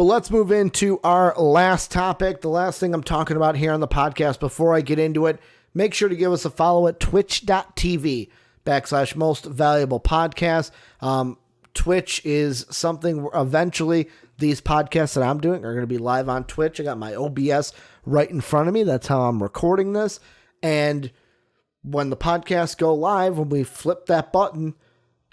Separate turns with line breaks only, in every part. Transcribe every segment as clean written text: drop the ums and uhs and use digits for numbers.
But let's move into our last topic. The last thing I'm talking about here on the podcast before I get into it, make sure to give us a follow at twitch.tv/most valuable podcast. Twitch is something eventually these podcasts that I'm doing are going to be live on Twitch. I got my OBS right in front of me. That's how I'm recording this. And when the podcasts go live, when we flip that button,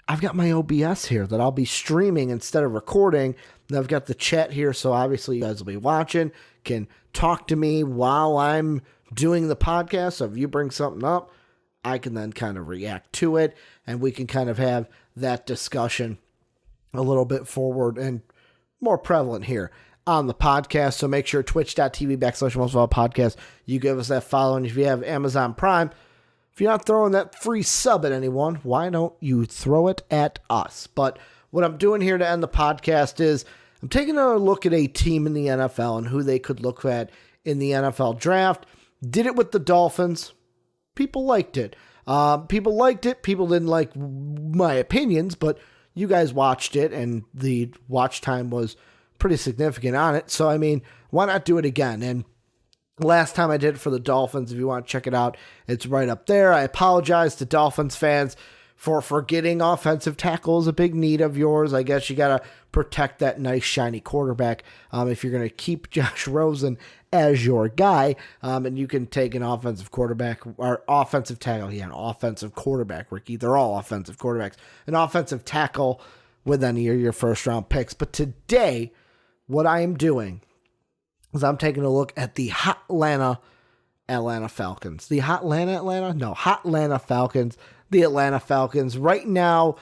I've got my OBS here that I'll be streaming instead of recording. And I've got the chat here, so obviously you guys will be watching, can talk to me while I'm doing the podcast. So if you bring something up, I can then kind of react to it, and we can kind of have that discussion a little bit forward and more prevalent here on the podcast. So make sure twitch.tv/most valuable podcast. You give us that follow, and if you have Amazon Prime, if you're not throwing that free sub at anyone, why don't you throw it at us? But what I'm doing here to end the podcast is I'm taking a look at a team in the NFL and who they could look at in the NFL draft. Did it with the Dolphins. People liked it. People liked it. People didn't like my opinions, but you guys watched it, and the watch time was pretty significant on it. So, I mean, why not do it again? And last time I did it for the Dolphins, if you want to check it out, it's right up there. I apologize to Dolphins fans for forgetting offensive tackle is a big need of yours. I guess you got to protect that nice, shiny quarterback if you're going to keep Josh Rosen as your guy. And you can take an offensive quarterback or offensive tackle. Yeah, an offensive quarterback, Ricky. They're all offensive quarterbacks. An offensive tackle with any of your first-round picks. But today, what I am doing is I'm taking a look at the Hotlanta Falcons. The Hotlanta Falcons. The Atlanta Falcons. Right now,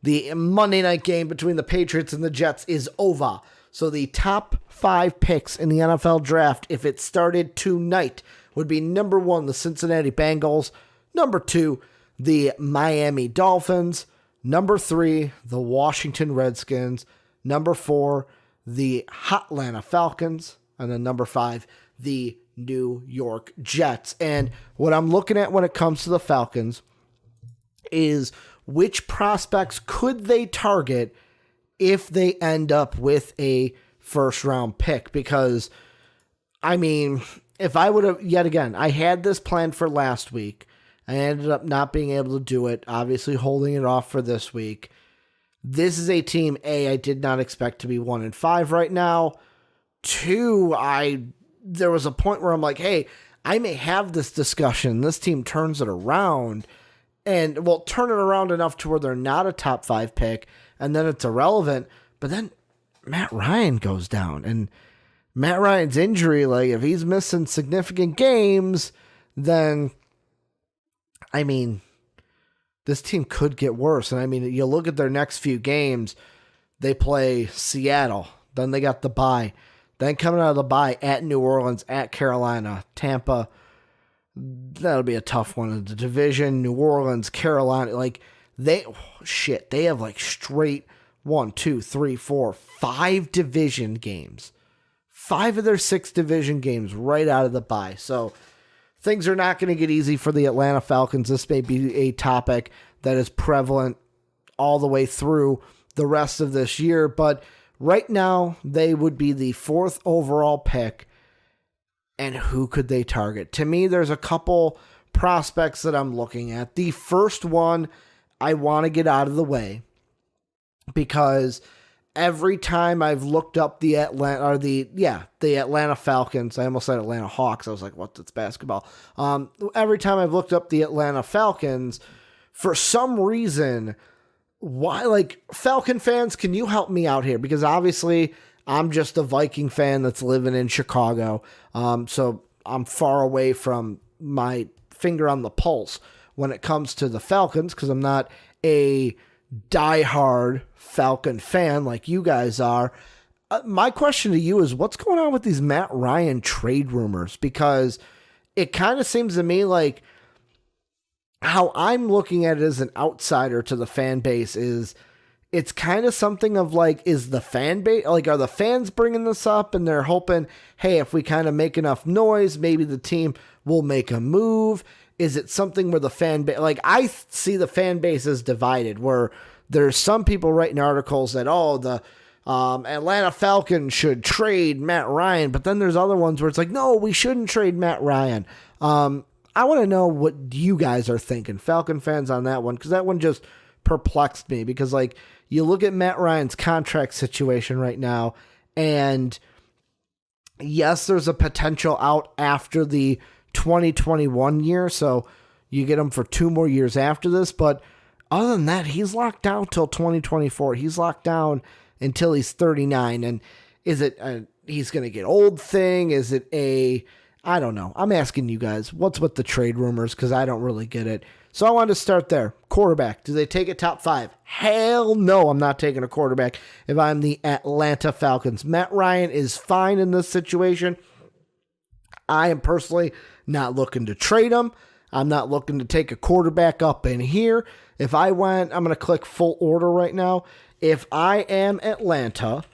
the Monday night game between the Patriots and the Jets is over. So the top 5 picks in the NFL draft, if it started tonight, would be number 1, the Cincinnati Bengals. Number 2, the Miami Dolphins. Number 3, the Washington Redskins. Number 4, the Hotlanta Falcons. And then number 5, the New York Jets. And what I'm looking at when it comes to the Falcons is which prospects could they target if they end up with a first-round pick? Because, I mean, if I would have, yet again, I had this planned for last week. I ended up not being able to do it, obviously holding it off for this week. This is a team, I did not expect to be 1-5 right now. 2, there was a point where I'm like, hey, I may have this discussion. This team turns it around. And, well, turn it around enough to where they're not a top 5 pick, and then it's irrelevant. But then Matt Ryan goes down, and Matt Ryan's injury, like, if he's missing significant games, then, I mean, this team could get worse. And, I mean, you look at their next few games, they play Seattle, then they got the bye. Then coming out of the bye at New Orleans, at Carolina, Tampa. That'll be a tough one in the division. New Orleans, Carolina, like they have like straight 1, 2, 3, 4, 5 division games. 5 of their 6 division games right out of the bye. So things are not going to get easy for the Atlanta Falcons. This may be a topic that is prevalent all the way through the rest of this year. But right now, they would be the 4th overall pick. And who could they target? To me, there's a couple prospects that I'm looking at. The first one I want to get out of the way because every time I've looked up the Atlanta Falcons, I almost said Atlanta Hawks. I was like, what? That's basketball. Every time I've looked up the Atlanta Falcons, for some reason, why? Like, Falcon fans, can you help me out here? Because obviously, I'm just a Viking fan that's living in Chicago. So I'm far away from my finger on the pulse when it comes to the Falcons because I'm not a diehard Falcon fan like you guys are. My question to you is, what's going on with these Matt Ryan trade rumors? Because it kind of seems to me like how I'm looking at it as an outsider to the fan base is it's kind of something of like, is the fan base, like, are the fans bringing this up and they're hoping, hey, if we kind of make enough noise, maybe the team will make a move? Is it something where the fan base, like, I see the fan base as divided, where there's some people writing articles that, oh, the Atlanta Falcons should trade Matt Ryan, but then there's other ones where it's like, no, we shouldn't trade Matt Ryan. I want to know what you guys are thinking, Falcon fans, on that one, because that one just perplexed me, because like you look at Matt Ryan's contract situation right now, and yes, there's a potential out after the 2021 year, so you get him for 2 more years after this, but other than that, he's locked down till 2024. He's locked down until he's 39, and is it he's going to get old thing? Is it I don't know. I'm asking you guys, what's with the trade rumors, because I don't really get it. So I wanted to start there. Quarterback. Do they take a top 5? Hell no, I'm not taking a quarterback if I'm the Atlanta Falcons. Matt Ryan is fine in this situation. I am personally not looking to trade him. I'm not looking to take a quarterback up in here. If I went, I'm going to click full order right now. If I am Atlanta,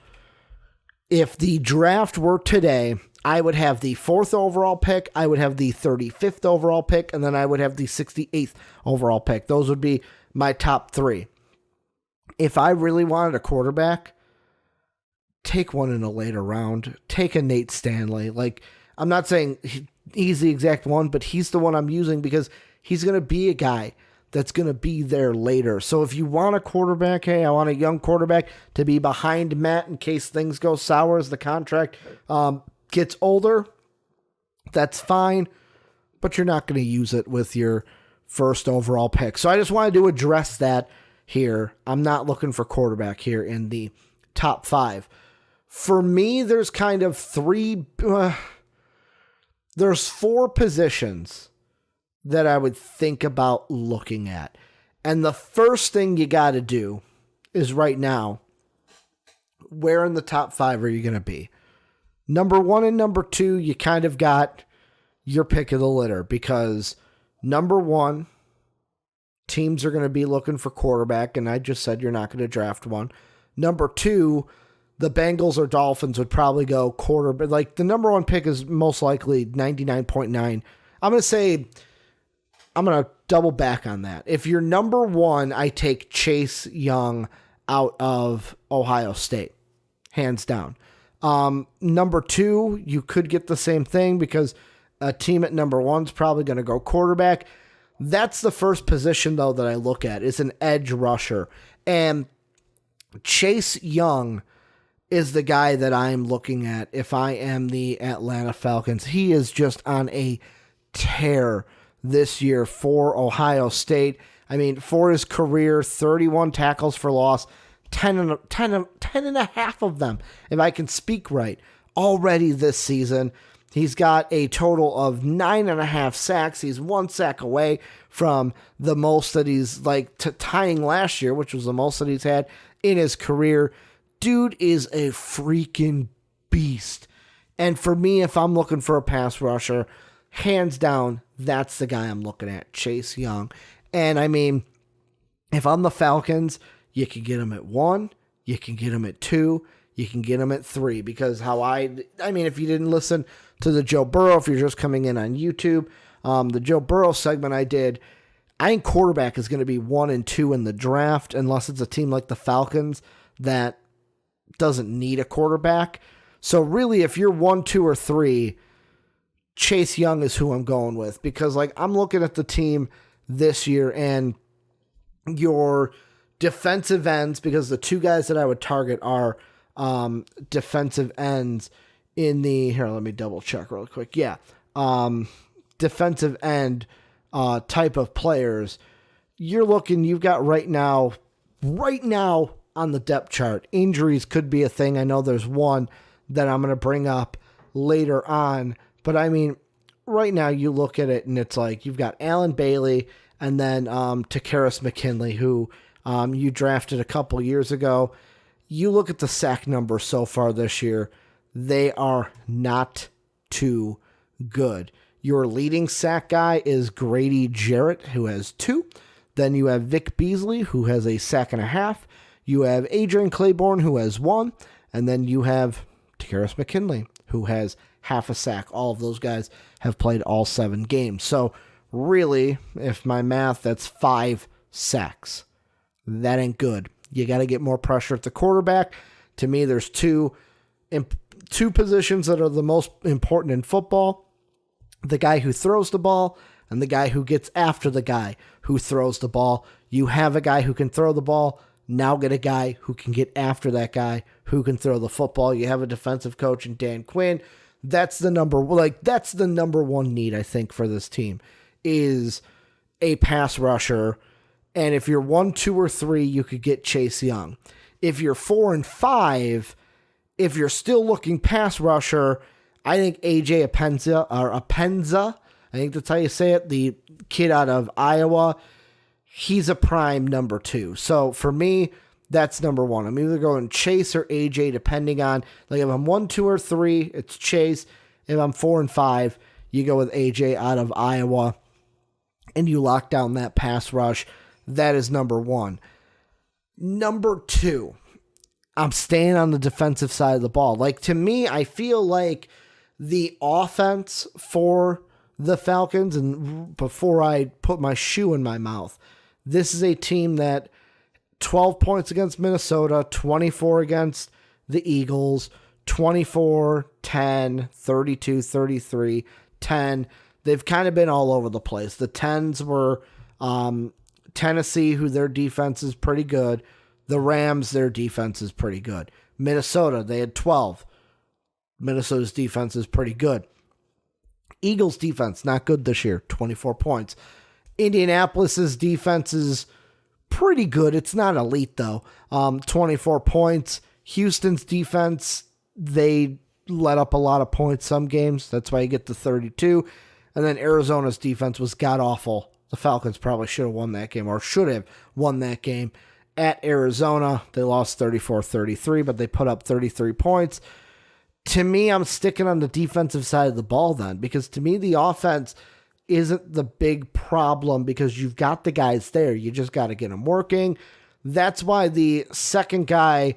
if the draft were today, I would have the 4th overall pick, I would have the 35th overall pick, and then I would have the 68th overall pick. Those would be my top 3. If I really wanted a quarterback, take one in a later round. Take a Nate Stanley. Like, I'm not saying he's the exact one, but he's the one I'm using because he's going to be a guy that's going to be there later. So if you want a quarterback, hey, I want a young quarterback to be behind Matt in case things go sour as the contract gets older, that's fine, but you're not going to use it with your 1st overall pick. So I just wanted to address that here. I'm not looking for quarterback here in the top 5. For me, there's kind of there's 4 positions that I would think about looking at. And the first thing you got to do is right now, where in the top 5 are you going to be? Number 1 and number 2, you kind of got your pick of the litter, because number 1, teams are going to be looking for quarterback, and I just said you're not going to draft one. Number 2, the Bengals or Dolphins would probably go quarterback. Like, the number 1 pick is most likely 99.9. I'm going to double back on that. If you're number 1, I take Chase Young out of Ohio State, hands down. Number 2, you could get the same thing because a team at number 1 is probably going to go quarterback. That's the first position, though, that I look at is an edge rusher. And Chase Young is the guy that I'm looking at if I am the Atlanta Falcons. He is just on a tear this year for Ohio State. I mean, for his career, 31 tackles for loss, 10 and a half of them, if I can speak right, already this season. He's got a total of 9.5 sacks. He's 1 sack away from the most that he's tying last year, which was the most that he's had in his career. Dude is a freaking beast. And for me, if I'm looking for a pass rusher, hands down, that's the guy I'm looking at, Chase Young. And I mean, if I'm the Falcons, you can get him at 1, you can get him at 2, you can get him at 3, because if you didn't listen to the Joe Burrow, if you're just coming in on YouTube, the Joe Burrow segment I did, I think quarterback is going to be 1 and 2 in the draft, unless it's a team like the Falcons that doesn't need a quarterback. So really, if you're 1, 2, or 3, Chase Young is who I'm going with, because I'm looking at the team this year and your defensive ends, because the 2 guys that I would target are defensive ends in the, here, let me double check real quick. Yeah. Defensive end type of players. You've got right now on the depth chart, injuries could be a thing. I know there's one that I'm going to bring up later on, but I mean, right now you look at it and it's like, you've got Allen Bailey and then Takaris McKinley, who you drafted a couple years ago. You look at the sack numbers so far this year, they are not too good. Your leading sack guy is Grady Jarrett, who has 2. Then you have Vic Beasley, who has a sack and a half. You have Adrian Claiborne, who has 1. And then you have Takaris McKinley, who has half a sack. All of those guys have played all 7 games. So really, if my math, that's 5 sacks. That ain't good. You got to get more pressure at the quarterback To me, there's two positions that are the most important in football: the guy who throws the ball and the guy who gets after the guy who throws the ball. You have a guy who can throw the ball. Now get a guy who can get after that guy who can throw the football. You have a defensive coach in Dan Quinn. That's the number one need, I think, for this team is a pass rusher. And if you're 1, 2, or 3, you could get Chase Young. If you're 4 and 5, if you're still looking pass rusher, I think AJ Apenza, I think that's how you say it, the kid out of Iowa, he's a prime number 2. So for me, that's number 1. I'm either going Chase or AJ, depending on, like, if I'm 1, 2, or 3, it's Chase. If I'm 4 and 5, you go with AJ out of Iowa, and you lock down that pass rush. That is number 1. Number 2, I'm staying on the defensive side of the ball. Like, to me, I feel like the offense for the Falcons, and before I put my shoe in my mouth, this is a team that 12 points against Minnesota, 24 against the Eagles, 24, 10, 32, 33, 10. They've kind of been all over the place. The 10s were Tennessee, who their defense is pretty good. The Rams, their defense is pretty good. Minnesota, they had 12. Minnesota's defense is pretty good. Eagles' defense, not good this year, 24 points. Indianapolis's defense is pretty good. It's not elite, though. 24 points. Houston's defense, they let up a lot of points some games. That's why you get the 32. And then Arizona's defense was god-awful. The Falcons probably should have won that game, or should have won that game. At Arizona, they lost 34-33, but they put up 33 points. To me, I'm sticking on the defensive side of the ball then, because to me, the offense isn't the big problem because you've got the guys there. You just got to get them working. That's why the second guy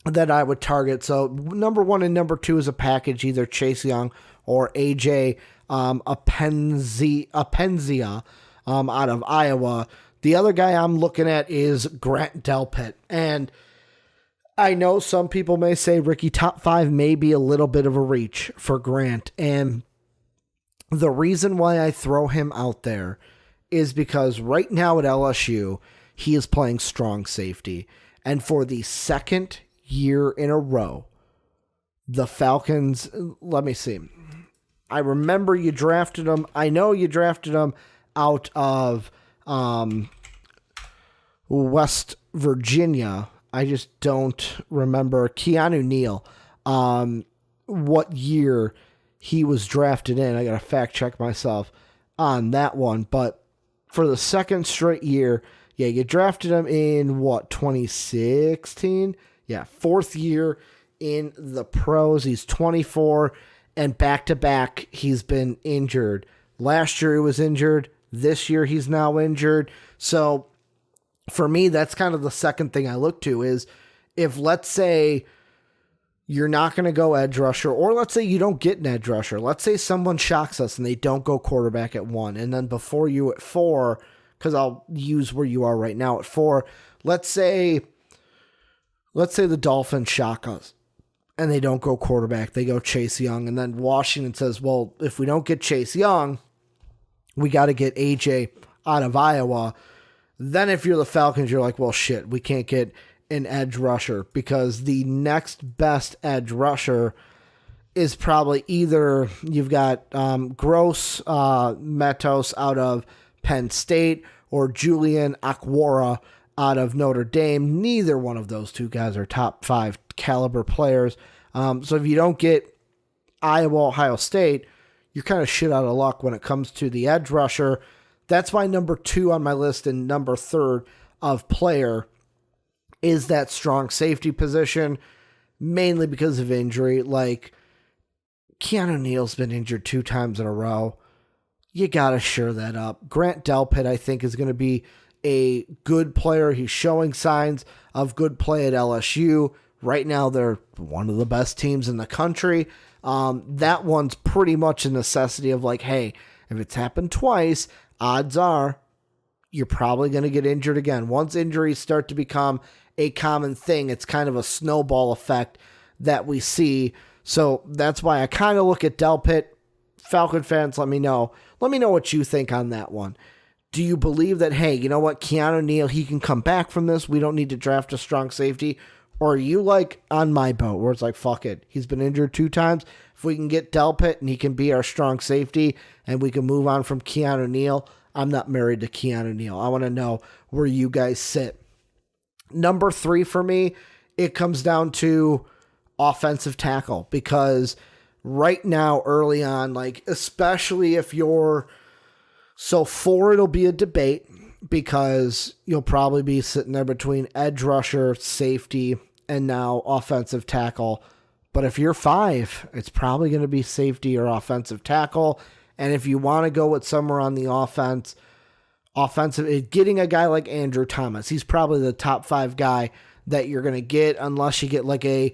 that I would target, so number 1 and number 2 is a package, either Chase Young or AJ Apenzia out of Iowa. The other guy I'm looking at is Grant Delpit. And I know some people may say, Ricky, top 5 may be a little bit of a reach for Grant. And the reason why I throw him out there is because right now at LSU, he is playing strong safety. And for the second year in a row, the Falcons, let me see. I remember you drafted him. I know you drafted him out of West Virginia. I just don't remember Keanu Neal, what year he was drafted in. I got to fact check myself on that one. But for the second straight year, yeah, you drafted him in 2016? Yeah, 4th year in the pros. He's 24, and back-to-back, he's been injured. Last year he was injured. This year he's now injured. So for me, that's kind of the second thing I look to is if, let's say, you're not going to go edge rusher, or let's say you don't get an edge rusher. Let's say someone shocks us and they don't go quarterback at 1, and then before you at 4, because I'll use where you are right now at 4, let's say the Dolphins shock us and they don't go quarterback, they go Chase Young, and then Washington says, well, if we don't get Chase Young, we got to get AJ out of Iowa. Then if you're the Falcons, you're like, well, shit, we can't get an edge rusher because the next best edge rusher is probably either you've got Gross Matos out of Penn State or Julian Akwara out of Notre Dame. Neither one of those two guys are top 5 caliber players. So if you don't get Iowa, Ohio State, you're kind of shit out of luck when it comes to the edge rusher. That's why number 2 on my list and number 3rd of player is that strong safety position, mainly because of injury. Like, Keanu Neal's been injured 2 times in a row. You got to shore that up. Grant Delpit, I think, is going to be a good player. He's showing signs of good play at LSU. Right now, they're one of the best teams in the country. That one's pretty much a necessity of like, hey, if it's happened twice, odds are you're probably going to get injured again. Once injuries start to become a common thing. It's kind of a snowball effect that we see. So that's why I kind of look at Delpit. Falcon fans, let me know. Let me know what you think on that one. Do you believe that, hey, you know what, Keanu Neal, he can come back from this. We don't need to draft a strong safety. Or are you like on my boat where it's like, fuck it. He's been injured 2 times. If we can get Delpit and he can be our strong safety and we can move on from Keanu Neal, I'm not married to Keanu Neal. I want to know where you guys sit. Number 3 for me, it comes down to offensive tackle, because right now, early on, like, especially if you're, so 4, it'll be a debate because you'll probably be sitting there between edge rusher, safety, and now offensive tackle. But if you're 5, it's probably going to be safety or offensive tackle. And if you want to go with somewhere on the offensive, getting a guy like Andrew Thomas, he's probably the top 5 guy that you're going to get, unless you get like a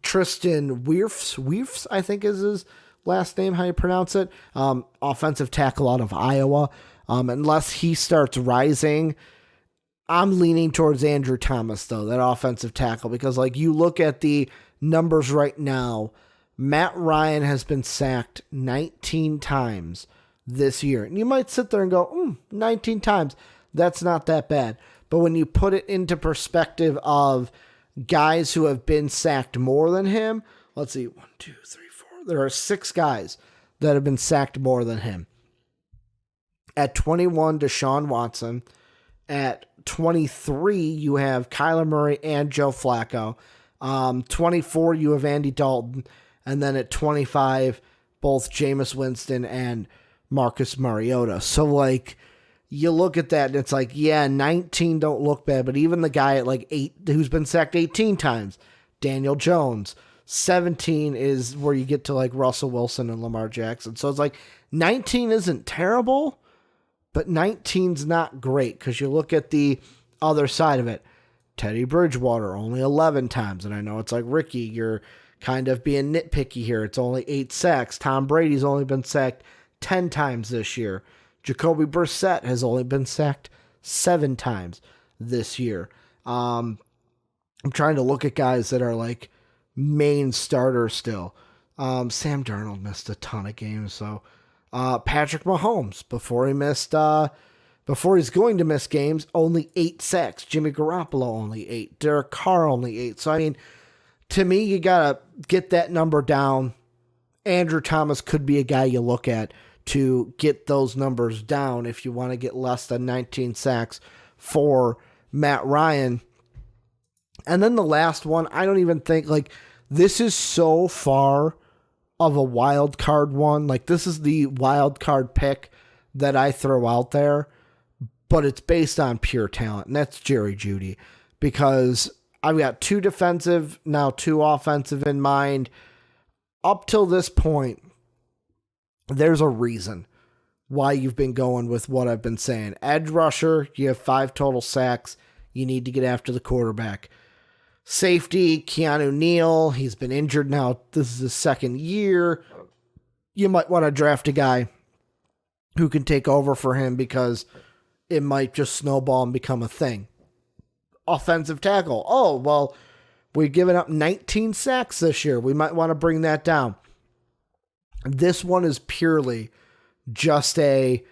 Tristan Wirfs, I think is his last name, how you pronounce it, offensive tackle out of Iowa. Unless he starts rising, I'm leaning towards Andrew Thomas, though, that offensive tackle, because like you look at the numbers right now, Matt Ryan has been sacked 19 times this year. And you might sit there and go, 19 times, that's not that bad. But when you put it into perspective of guys who have been sacked more than him, let's see, 1, 2, 3, 4. There are 6 guys that have been sacked more than him. At 21, Deshaun Watson. At 23, you have Kyler Murray and Joe Flacco. 24, you have Andy Dalton. And then at 25, both Jameis Winston and Marcus Mariota. So, like, you look at that and it's like, yeah, 19 don't look bad, but even the guy at like 8 who's been sacked 18 times, Daniel Jones. 17 is where you get to like Russell Wilson and Lamar Jackson. So it's like 19 isn't terrible, but 19's not great, because you look at the other side of it. Teddy Bridgewater, only 11 times. And I know it's like, Ricky, you're kind of being nitpicky here. It's only 8 sacks. Tom Brady's only been sacked 10 times this year. Jacoby Brissett has only been sacked 7 times this year. I'm trying to look at guys that are like main starters still. Sam Darnold missed a ton of games. So Patrick Mahomes, before he's going to miss games, only 8 sacks. Jimmy Garoppolo only 8. Derek Carr only 8. So I mean, to me, you gotta get that number down. Andrew Thomas could be a guy you look at to get those numbers down if you want to get less than 19 sacks for Matt Ryan. And then the last one, I don't even think, like, this is so far of a wild card one. Like, this is the wild card pick that I throw out there, but it's based on pure talent, and that's Jerry Jeudy, because I've got 2 defensive, now 2 offensive in mind. Up till this point, there's a reason why you've been going with what I've been saying. Edge rusher, you have 5 total sacks. You need to get after the quarterback. Safety, Keanu Neal, he's been injured now. This is his 2nd year. You might want to draft a guy who can take over for him, because it might just snowball and become a thing. Offensive tackle. Oh, well, we've given up 19 sacks this year. We might want to bring that down. This one is purely just a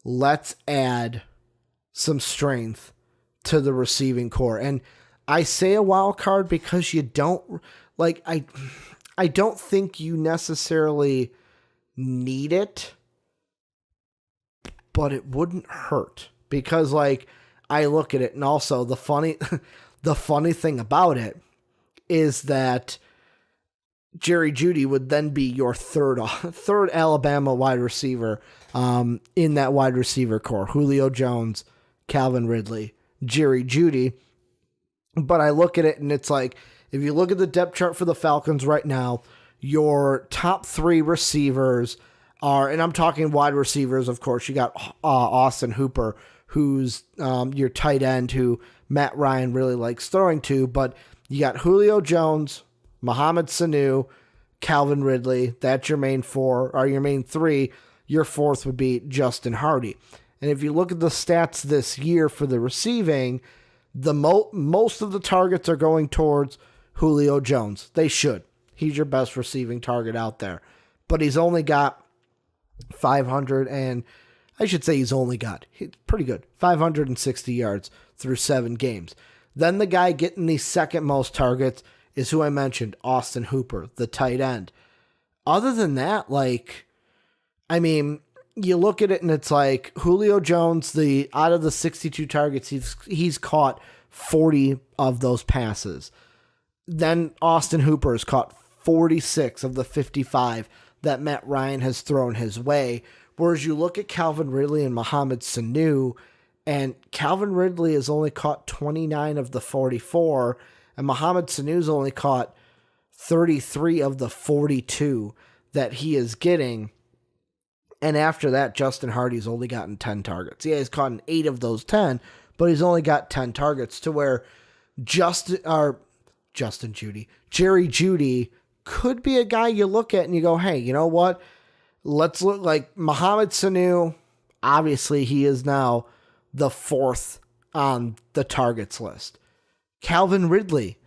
let's add some strength to the receiving core. And I say a wild card because you don't, like, I don't think you necessarily need it, but it wouldn't hurt, because, like, I look at it, and also the funny thing about it is that Jerry Jeudy would then be your third Alabama wide receiver in that wide receiver core. Julio Jones, Calvin Ridley, Jerry Jeudy. But I look at it and it's like, if you look at the depth chart for the Falcons right now, your top 3 receivers are, and I'm talking wide receivers, of course, you got Austin Hooper, who's your tight end who Matt Ryan really likes throwing to, but you got Julio Jones, Mohamed Sanu, Calvin Ridley. That's your main 4, or your main 3. Your 4th would be Justin Hardy. And if you look at the stats this year for the receiving, most of the targets are going towards Julio Jones. They should. He's your best receiving target out there. But he's only got 500 and he's pretty good, 560 yards through 7 games. Then the guy getting the second most targets is who I mentioned, Austin Hooper, the tight end. Other than that, you look at it and it's like Julio Jones, out of the 62 targets, he's caught 40 of those passes. Then Austin Hooper has caught 46 of the 55 that Matt Ryan has thrown his way. Whereas you look at Calvin Ridley and Mohamed Sanu, and Calvin Ridley has only caught 29 of the 44, and Mohamed Sanu's only caught 33 of the 42 that he is getting. And after that, Justin Hardy's only gotten 10 targets. Yeah, he's caught 8 of those 10, but he's only got 10 targets, to where Jerry Jeudy could be a guy you look at and you go, hey, you know what? Let's look like Mohamed Sanu. Obviously, he is now the 4th on the targets list. Calvin Ridley,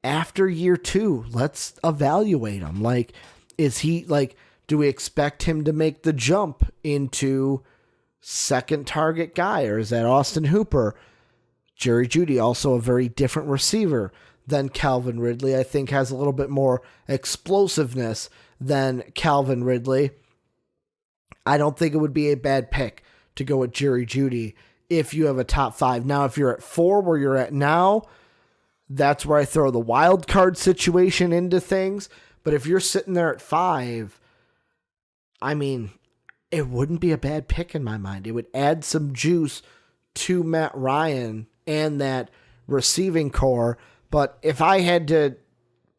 after year 2, let's evaluate him. Do we expect him to make the jump into second target guy, or is that Austin Hooper? Jerry Jeudy, also a very different receiver than Calvin Ridley. I think has a little bit more explosiveness than Calvin Ridley. I don't think it would be a bad pick to go with Jerry Jeudy if you have a top 5. Now, if you're at 4 where you're at now, that's where I throw the wild card situation into things. But if you're sitting there at 5, it wouldn't be a bad pick in my mind. It would add some juice to Matt Ryan and that receiving core. But if I had to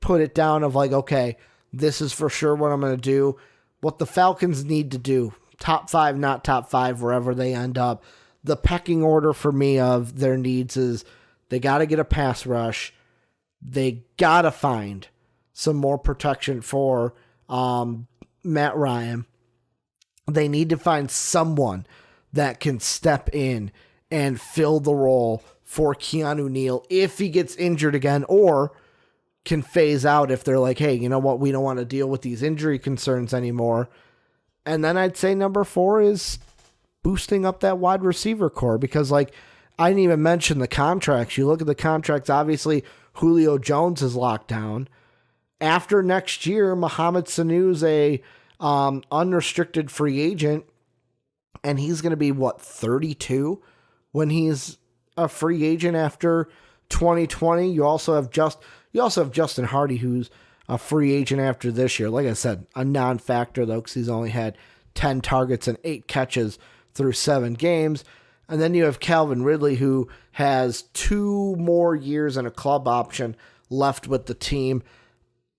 put it down of okay, this is for sure what I'm going to do, what the Falcons need to do, top 5, not top 5, wherever they end up, the pecking order for me of their needs is they got to get a pass rush. They got to find some more protection for Matt Ryan. They need to find someone that can step in and fill the role for Keanu Neal if he gets injured again, or can phase out if they're like, hey, you know what, we don't want to deal with these injury concerns anymore. And then I'd say number 4 is boosting up that wide receiver core, because I didn't even mention the contracts. You look at the contracts, obviously Julio Jones is locked down. After next year, Mohamed Sanu's a unrestricted free agent, and he's going to be 32 when he's a free agent after 2020. You also have Justin Hardy, who's a free agent after this year. Like I said, a non-factor though, because he's only had 10 targets and 8 catches through 7 games. And then you have Calvin Ridley, who has 2 more years and a club option left with the team.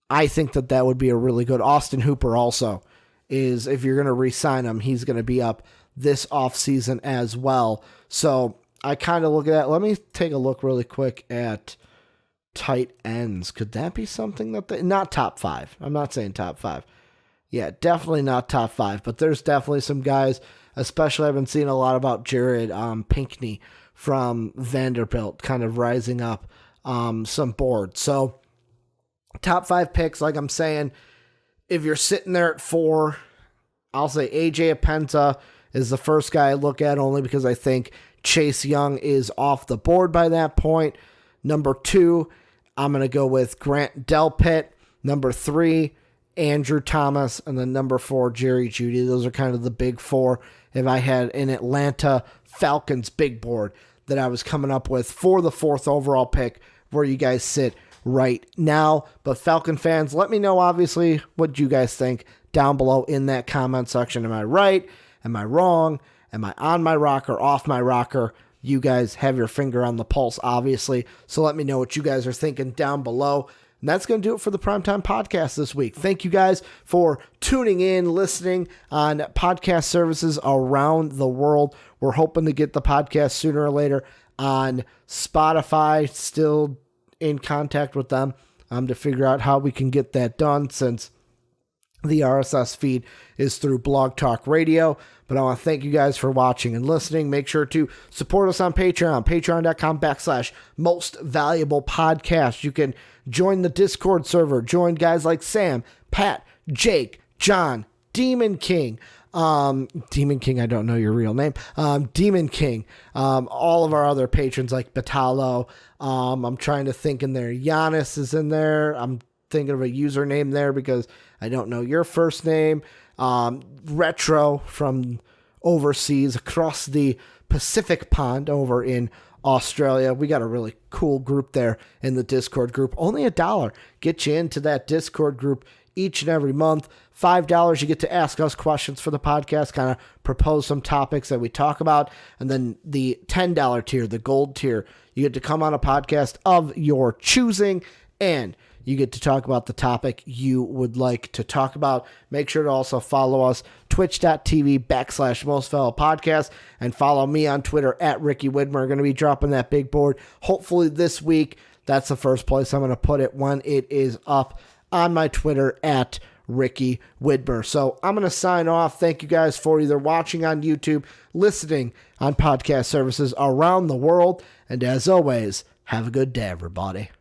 I think that would be a really good. Austin Hooper also is, if you're going to re-sign him, he's going to be up this offseason as well. So I kind of look at that. Let me take a look really quick at tight ends. Could that be something that not top 5. I'm not saying top 5. Yeah, definitely not top 5, but there's definitely some guys, especially I've been seeing a lot about Jared Pinkney from Vanderbilt kind of rising up some boards. So top 5 picks, like I'm saying, if you're sitting there at 4, I'll say AJ Apenta is the first guy I look at, only because I think Chase Young is off the board by that point. Number 2, I'm going to go with Grant Delpit. Number 3, Andrew Thomas. And then number 4, Jerry Jeudy. Those are kind of the big 4 if I had an Atlanta Falcons big board that I was coming up with for the 4th overall pick, where you guys sit right now. But Falcon fans, let me know, obviously, what you guys think down below in that comment section. Am I right? Am I wrong? Am I on my rocker, off my rocker? You guys have your finger on the pulse, obviously. So let me know what you guys are thinking down below. And that's going to do it for the Primetime Podcast this week. Thank you guys for tuning in, listening on podcast services around the world. We're hoping to get the podcast sooner or later on Spotify. Still in contact with them to figure out how we can get that done, since The RSS feed is through Blog Talk Radio. But I want to thank you guys for watching and listening. Make sure to support us on Patreon, patreon.com/mostvaluablepodcast. You can join the Discord server, join guys like Sam, Pat, Jake, John, Demon King. Demon King, I don't know your real name. Demon King. All of our other patrons like Batalo. I'm trying to think in there. Giannis is in there. I'm thinking of a username there because I don't know your first name. Retro from overseas across the Pacific Pond over in Australia. We got a really cool group there in the Discord group. Only $1 get you into that Discord group each and every month. $5, you get to ask us questions for the podcast, kind of propose some topics that we talk about. And then the $10 tier, the gold tier, you get to come on a podcast of your choosing, and you get to talk about the topic you would like to talk about. Make sure to also follow us, twitch.tv/mostvaluablepodcast, and follow me on Twitter at Ricky Widmer. Going to be dropping that big board hopefully this week. That's the first place I'm going to put it when it is up on my Twitter at Ricky Widmer. So I'm going to sign off. Thank you guys for either watching on YouTube, listening on podcast services around the world, and as always, have a good day, everybody.